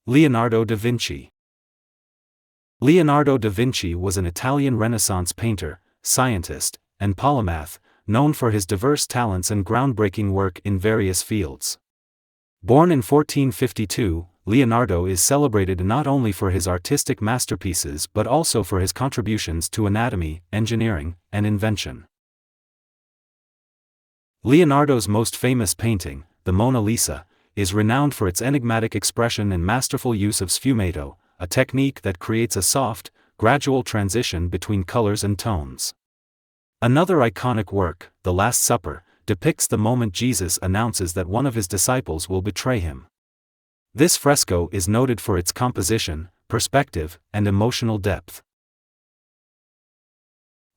Leonardo da Vinci. Leonardo da Vinci was an Italian Renaissance painter, scientist, and polymath, known for his diverse talents and groundbreaking work in various fields. Born in 1452, Leonardo is celebrated not only for his artistic masterpieces but also for his contributions to anatomy, engineering, and invention. Leonardo's most famous painting, the Mona Lisa, is renowned for its enigmatic expression and masterful use of sfumato, a technique that creates a soft, gradual transition between colors and tones. Another iconic work, The Last Supper, depicts the moment Jesus announces that one of his disciples will betray him. This fresco is noted for its composition, perspective, and emotional depth.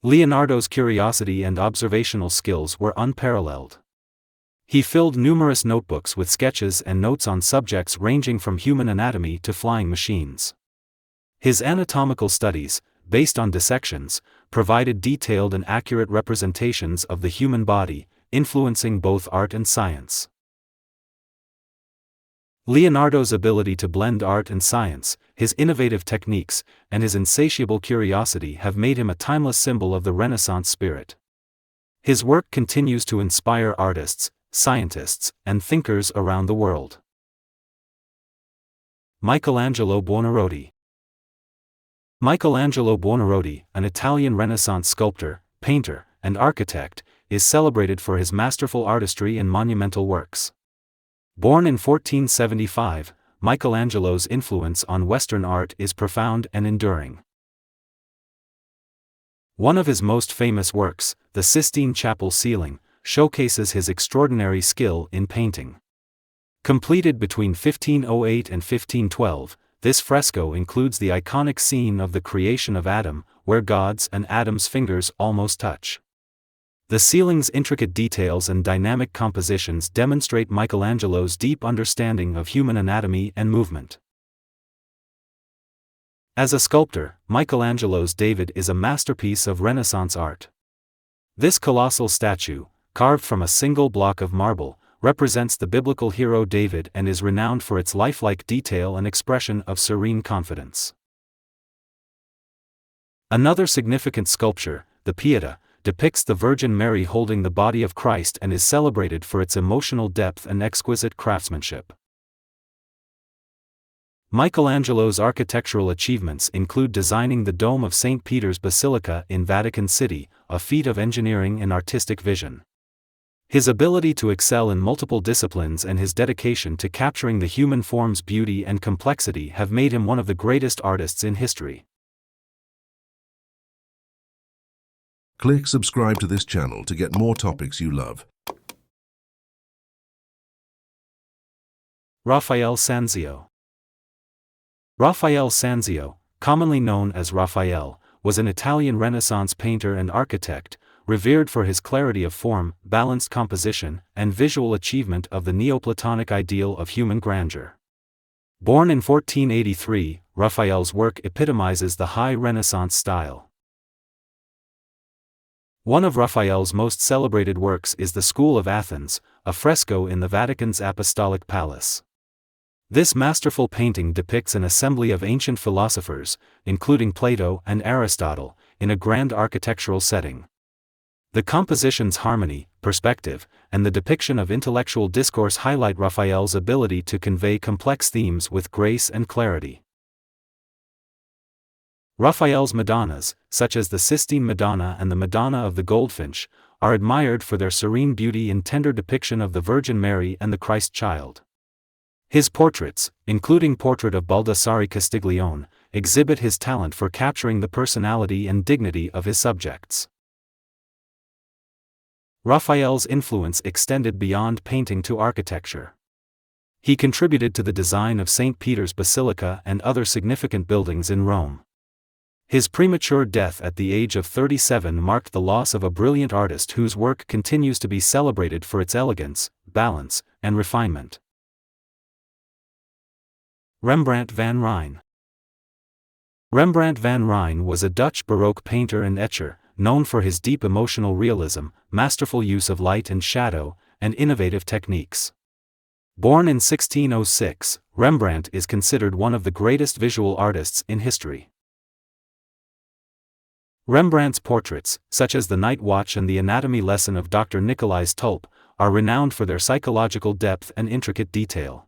Leonardo's curiosity and observational skills were unparalleled. He filled numerous notebooks with sketches and notes on subjects ranging from human anatomy to flying machines. His anatomical studies, based on dissections, provided detailed and accurate representations of the human body, influencing both art and science. Leonardo's ability to blend art and science, his innovative techniques, and his insatiable curiosity have made him a timeless symbol of the Renaissance spirit. His work continues to inspire artists, scientists, and thinkers around the world. Michelangelo Buonarroti. Michelangelo Buonarroti, an Italian Renaissance sculptor, painter, and architect, is celebrated for his masterful artistry and monumental works. Born in 1475, Michelangelo's influence on Western art is profound and enduring. One of his most famous works, the Sistine Chapel ceiling, showcases his extraordinary skill in painting. Completed between 1508 and 1512, this fresco includes the iconic scene of the creation of Adam, where God's and Adam's fingers almost touch. The ceiling's intricate details and dynamic compositions demonstrate Michelangelo's deep understanding of human anatomy and movement. As a sculptor, Michelangelo's David is a masterpiece of Renaissance art. This colossal statue, carved from a single block of marble, represents the biblical hero David and is renowned for its lifelike detail and expression of serene confidence. Another significant sculpture, the Pietà, depicts the Virgin Mary holding the body of Christ and is celebrated for its emotional depth and exquisite craftsmanship. Michelangelo's architectural achievements include designing the dome of St. Peter's Basilica in Vatican City, a feat of engineering and artistic vision. His ability to excel in multiple disciplines and his dedication to capturing the human form's beauty and complexity have made him one of the greatest artists in history. Click subscribe to this channel to get more topics you love. Raphael Sanzio. Raphael Sanzio, commonly known as Raphael, was an Italian Renaissance painter and architect, revered for his clarity of form, balanced composition, and visual achievement of the Neoplatonic ideal of human grandeur. Born in 1483, Raphael's work epitomizes the high Renaissance style. One of Raphael's most celebrated works is the School of Athens, a fresco in the Vatican's Apostolic Palace. This masterful painting depicts an assembly of ancient philosophers, including Plato and Aristotle, in a grand architectural setting. The composition's harmony, perspective, and the depiction of intellectual discourse highlight Raphael's ability to convey complex themes with grace and clarity. Raphael's Madonnas, such as the Sistine Madonna and the Madonna of the Goldfinch, are admired for their serene beauty and tender depiction of the Virgin Mary and the Christ child. His portraits, including portrait of Baldassare Castiglione, exhibit his talent for capturing the personality and dignity of his subjects. Raphael's influence extended beyond painting to architecture. He contributed to the design of St. Peter's Basilica and other significant buildings in Rome. His premature death at the age of 37 marked the loss of a brilliant artist whose work continues to be celebrated for its elegance, balance, and refinement. Rembrandt van Rijn. Rembrandt van Rijn was a Dutch Baroque painter and etcher, known for his deep emotional realism, masterful use of light and shadow, and innovative techniques. Born in 1606, Rembrandt is considered one of the greatest visual artists in history. Rembrandt's portraits, such as The Night Watch and The Anatomy Lesson of Dr. Nicolaes Tulp, are renowned for their psychological depth and intricate detail.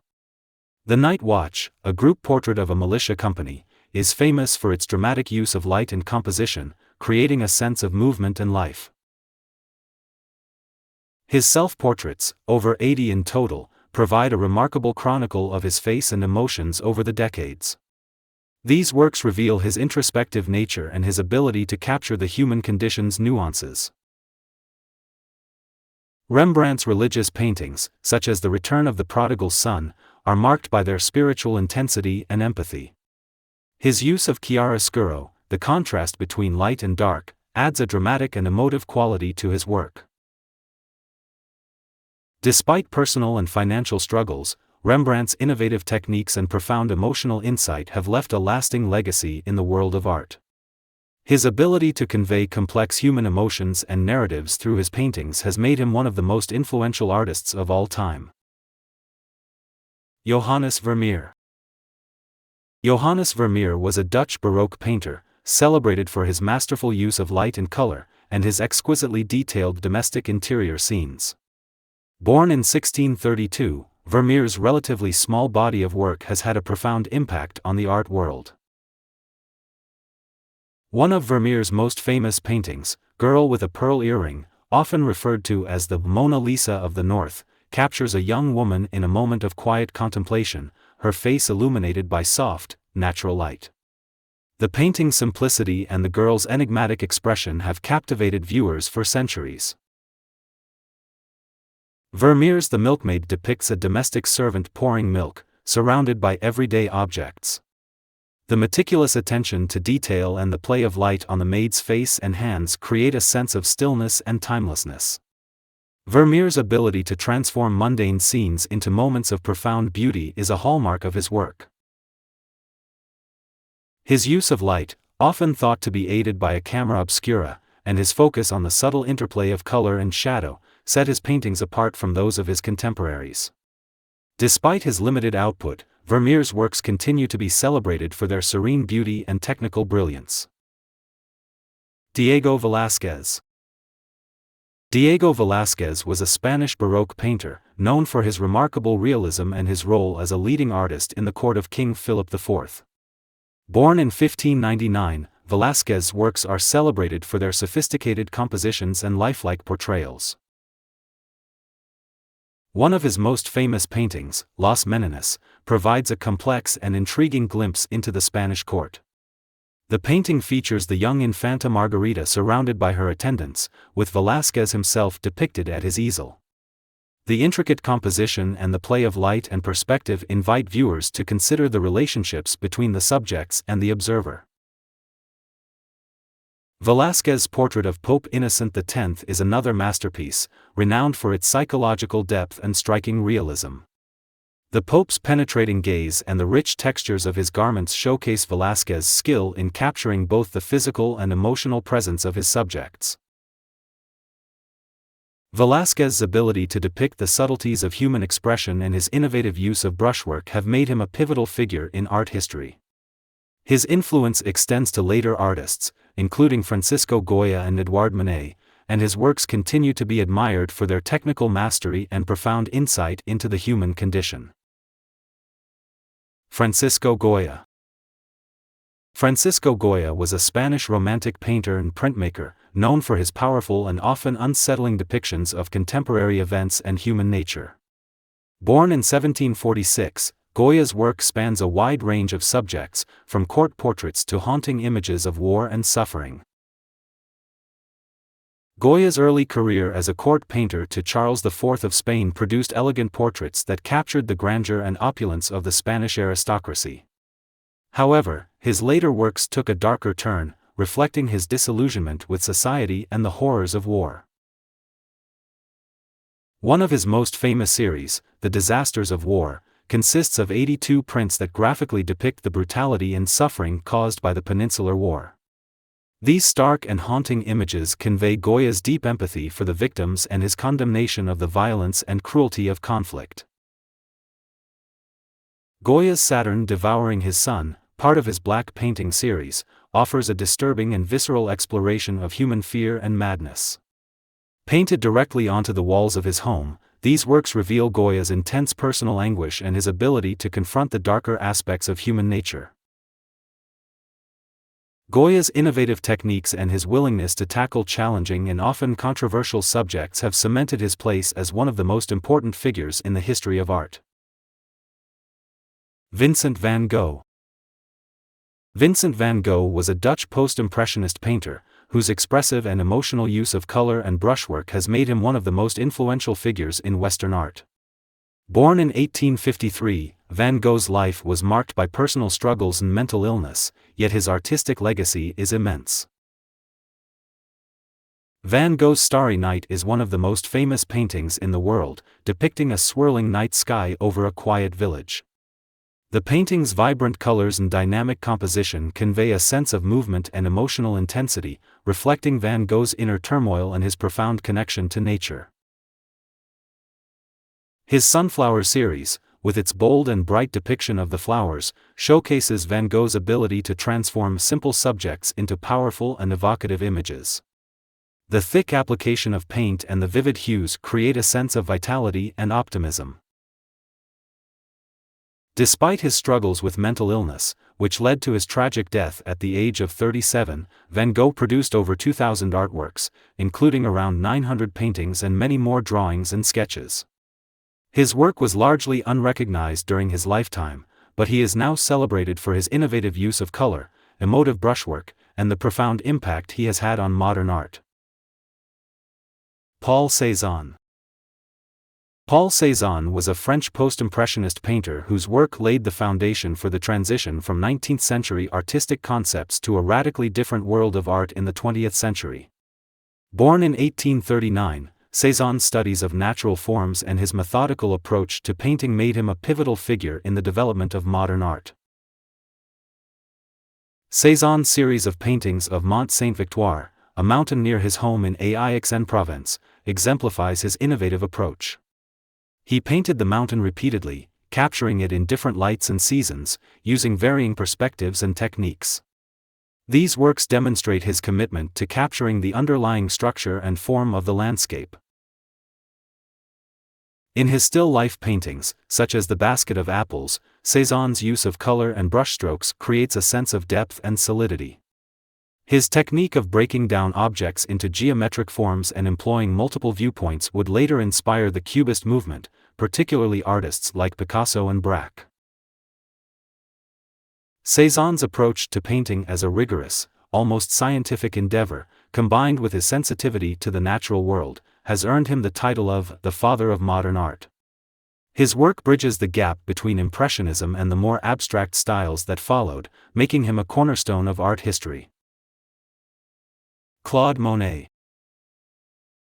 The Night Watch, a group portrait of a militia company, is famous for its dramatic use of light and composition, creating a sense of movement and life. His self-portraits, over 80 in total, provide a remarkable chronicle of his face and emotions over the decades. These works reveal his introspective nature and his ability to capture the human condition's nuances. Rembrandt's religious paintings, such as The Return of the Prodigal Son, are marked by their spiritual intensity and empathy. His use of chiaroscuro, the contrast between light and dark, adds a dramatic and emotive quality to his work. Despite personal and financial struggles, Rembrandt's innovative techniques and profound emotional insight have left a lasting legacy in the world of art. His ability to convey complex human emotions and narratives through his paintings has made him one of the most influential artists of all time. Johannes Vermeer. Johannes Vermeer was a Dutch Baroque painter, celebrated for his masterful use of light and color, and his exquisitely detailed domestic interior scenes. Born in 1632, Vermeer's relatively small body of work has had a profound impact on the art world. One of Vermeer's most famous paintings, Girl with a Pearl Earring, often referred to as the Mona Lisa of the North, captures a young woman in a moment of quiet contemplation, her face illuminated by soft, natural light. The painting's simplicity and the girl's enigmatic expression have captivated viewers for centuries. Vermeer's The Milkmaid depicts a domestic servant pouring milk, surrounded by everyday objects. The meticulous attention to detail and the play of light on the maid's face and hands create a sense of stillness and timelessness. Vermeer's ability to transform mundane scenes into moments of profound beauty is a hallmark of his work. His use of light, often thought to be aided by a camera obscura, and his focus on the subtle interplay of color and shadow, set his paintings apart from those of his contemporaries. Despite his limited output, Vermeer's works continue to be celebrated for their serene beauty and technical brilliance. Diego Velázquez. Diego Velázquez was a Spanish Baroque painter, known for his remarkable realism and his role as a leading artist in the court of King Philip IV. Born in 1599, Velázquez's works are celebrated for their sophisticated compositions and lifelike portrayals. One of his most famous paintings, Los Meninas, provides a complex and intriguing glimpse into the Spanish court. The painting features the young Infanta Margarita surrounded by her attendants, with Velázquez himself depicted at his easel. The intricate composition and the play of light and perspective invite viewers to consider the relationships between the subjects and the observer. Velázquez's portrait of Pope Innocent X is another masterpiece, renowned for its psychological depth and striking realism. The Pope's penetrating gaze and the rich textures of his garments showcase Velázquez's skill in capturing both the physical and emotional presence of his subjects. Velázquez's ability to depict the subtleties of human expression and his innovative use of brushwork have made him a pivotal figure in art history. His influence extends to later artists, including Francisco Goya and Claude Monet, and his works continue to be admired for their technical mastery and profound insight into the human condition. Francisco Goya. Francisco Goya was a Spanish Romantic painter and printmaker, known for his powerful and often unsettling depictions of contemporary events and human nature. Born in 1746, Goya's work spans a wide range of subjects, from court portraits to haunting images of war and suffering. Goya's early career as a court painter to Charles IV of Spain produced elegant portraits that captured the grandeur and opulence of the Spanish aristocracy. However, his later works took a darker turn, reflecting his disillusionment with society and the horrors of war. One of his most famous series, The Disasters of War, consists of 82 prints that graphically depict the brutality and suffering caused by the Peninsular War. These stark and haunting images convey Goya's deep empathy for the victims and his condemnation of the violence and cruelty of conflict. Goya's Saturn devouring his sun, part of his black painting series, offers a disturbing and visceral exploration of human fear and madness. Painted directly onto the walls of his home, these works reveal Goya's intense personal anguish and his ability to confront the darker aspects of human nature. Goya's innovative techniques and his willingness to tackle challenging and often controversial subjects have cemented his place as one of the most important figures in the history of art. Vincent van Gogh. Vincent van Gogh was a Dutch post-impressionist painter, whose expressive and emotional use of color and brushwork has made him one of the most influential figures in Western art. Born in 1853, Van Gogh's life was marked by personal struggles and mental illness, yet his artistic legacy is immense. Van Gogh's Starry Night is one of the most famous paintings in the world, depicting a swirling night sky over a quiet village. The painting's vibrant colors and dynamic composition convey a sense of movement and emotional intensity, reflecting Van Gogh's inner turmoil and his profound connection to nature. His Sunflower series, with its bold and bright depiction of the flowers, showcases Van Gogh's ability to transform simple subjects into powerful and evocative images. The thick application of paint and the vivid hues create a sense of vitality and optimism. Despite his struggles with mental illness, which led to his tragic death at the age of 37, Van Gogh produced over 2,000 artworks, including around 900 paintings and many more drawings and sketches. His work was largely unrecognized during his lifetime, but he is now celebrated for his innovative use of color, emotive brushwork, and the profound impact he has had on modern art. Paul Cézanne. Paul Cézanne was a French post-impressionist painter whose work laid the foundation for the transition from 19th-century artistic concepts to a radically different world of art in the 20th century. Born in 1839, Cézanne's studies of natural forms and his methodical approach to painting made him a pivotal figure in the development of modern art. Cézanne's series of paintings of Mont Saint-Victoire, a mountain near his home in Aix-en-Provence, exemplifies his innovative approach. He painted the mountain repeatedly, capturing it in different lights and seasons, using varying perspectives and techniques. These works demonstrate his commitment to capturing the underlying structure and form of the landscape. In his still life paintings, such as The Basket of Apples, Cézanne's use of color and brushstrokes creates a sense of depth and solidity. His technique of breaking down objects into geometric forms and employing multiple viewpoints would later inspire the Cubist movement, particularly artists like Picasso and Braque. Cézanne's approach to painting as a rigorous, almost scientific endeavor, combined with his sensitivity to the natural world, has earned him the title of the Father of Modern Art. His work bridges the gap between Impressionism and the more abstract styles that followed, making him a cornerstone of art history. Claude Monet.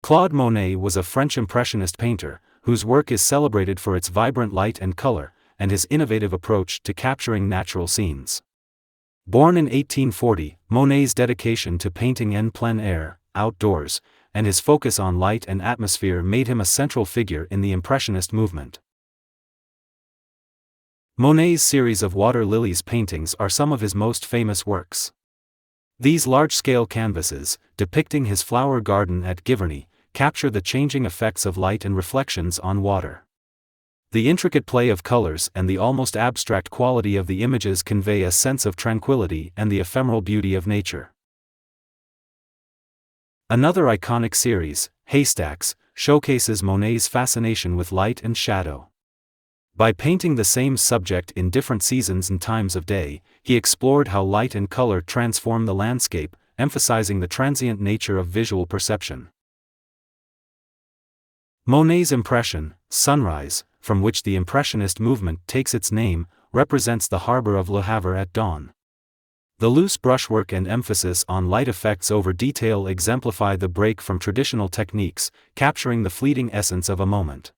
Claude Monet was a French Impressionist painter, whose work is celebrated for its vibrant light and color, and his innovative approach to capturing natural scenes. Born in 1840, Monet's dedication to painting en plein air, outdoors, and his focus on light and atmosphere made him a central figure in the Impressionist movement. Monet's series of water lilies paintings are some of his most famous works. These large-scale canvases, depicting his flower garden at Giverny, capture the changing effects of light and reflections on water. The intricate play of colors and the almost abstract quality of the images convey a sense of tranquility and the ephemeral beauty of nature. Another iconic series, Haystacks, showcases Monet's fascination with light and shadow. By painting the same subject in different seasons and times of day, he explored how light and color transform the landscape, emphasizing the transient nature of visual perception. Monet's impression, Sunrise, from which the Impressionist movement takes its name, represents the harbor of Le Havre at dawn. The loose brushwork and emphasis on light effects over detail exemplify the break from traditional techniques, capturing the fleeting essence of a moment.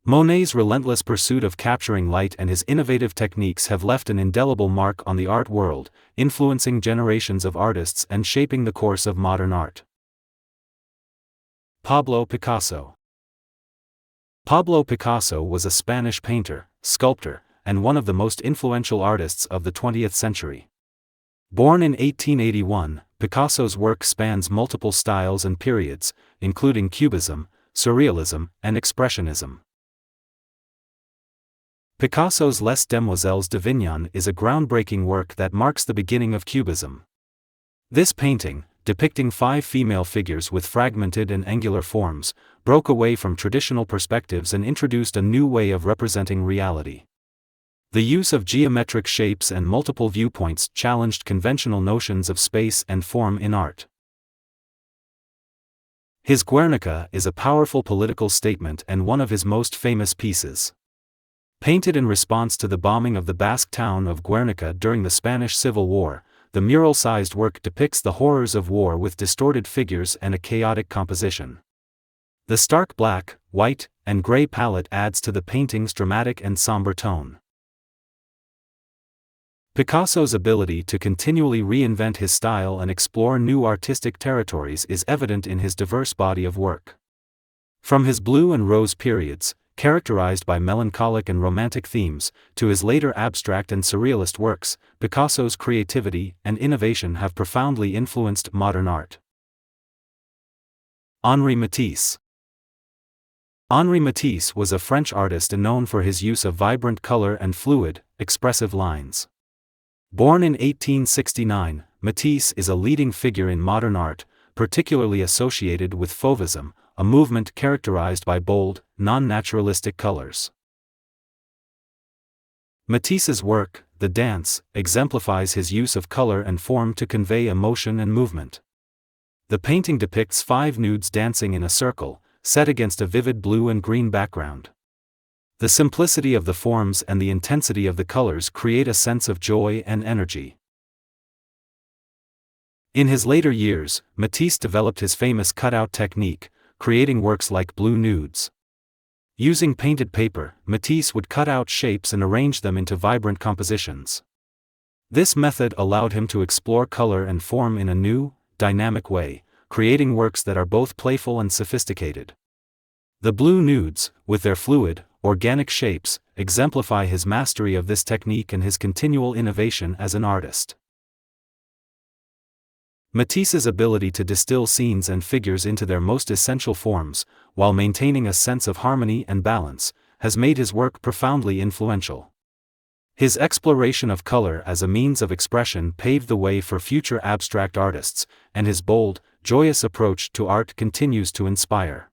Monet's relentless pursuit of capturing light and his innovative techniques have left an indelible mark on the art world, influencing generations of artists and shaping the course of modern art. Pablo Picasso. Pablo Picasso was a Spanish painter, sculptor, and one of the most influential artists of the 20th century. Born in 1881, Picasso's work spans multiple styles and periods, including Cubism, Surrealism, and Expressionism. Picasso's Les Demoiselles d'Avignon is a groundbreaking work that marks the beginning of Cubism. This painting, depicting 5 female figures with fragmented and angular forms, broke away from traditional perspectives and introduced a new way of representing reality. The use of geometric shapes and multiple viewpoints challenged conventional notions of space and form in art. His Guernica is a powerful political statement and one of his most famous pieces. Painted in response to the bombing of the Basque town of Guernica during the Spanish Civil War, the mural-sized work depicts the horrors of war with distorted figures and a chaotic composition. The stark black, white, and gray palette adds to the painting's dramatic and somber tone. Picasso's ability to continually reinvent his style and explore new artistic territories is evident in his diverse body of work. From his blue and rose periods, characterized by melancholic and romantic themes, to his later abstract and surrealist works, Picasso's creativity and innovation have profoundly influenced modern art. Henri Matisse. Henri Matisse was a French artist known for his use of vibrant color and fluid, expressive lines. Born in 1869, Matisse is a leading figure in modern art, particularly associated with Fauvism, a movement characterized by bold, non-naturalistic colors. Matisse's work, The Dance, exemplifies his use of color and form to convey emotion and movement. The painting depicts 5 nudes dancing in a circle, set against a vivid blue and green background. The simplicity of the forms and the intensity of the colors create a sense of joy and energy. In his later years, Matisse developed his famous cutout technique, creating works like Blue Nudes. Using painted paper, Matisse would cut out shapes and arrange them into vibrant compositions. This method allowed him to explore color and form in a new, dynamic way, creating works that are both playful and sophisticated. The Blue Nudes, with their fluid, organic shapes, exemplify his mastery of this technique and his continual innovation as an artist. Matisse's ability to distill scenes and figures into their most essential forms, while maintaining a sense of harmony and balance, has made his work profoundly influential. His exploration of color as a means of expression paved the way for future abstract artists, and his bold, joyous approach to art continues to inspire.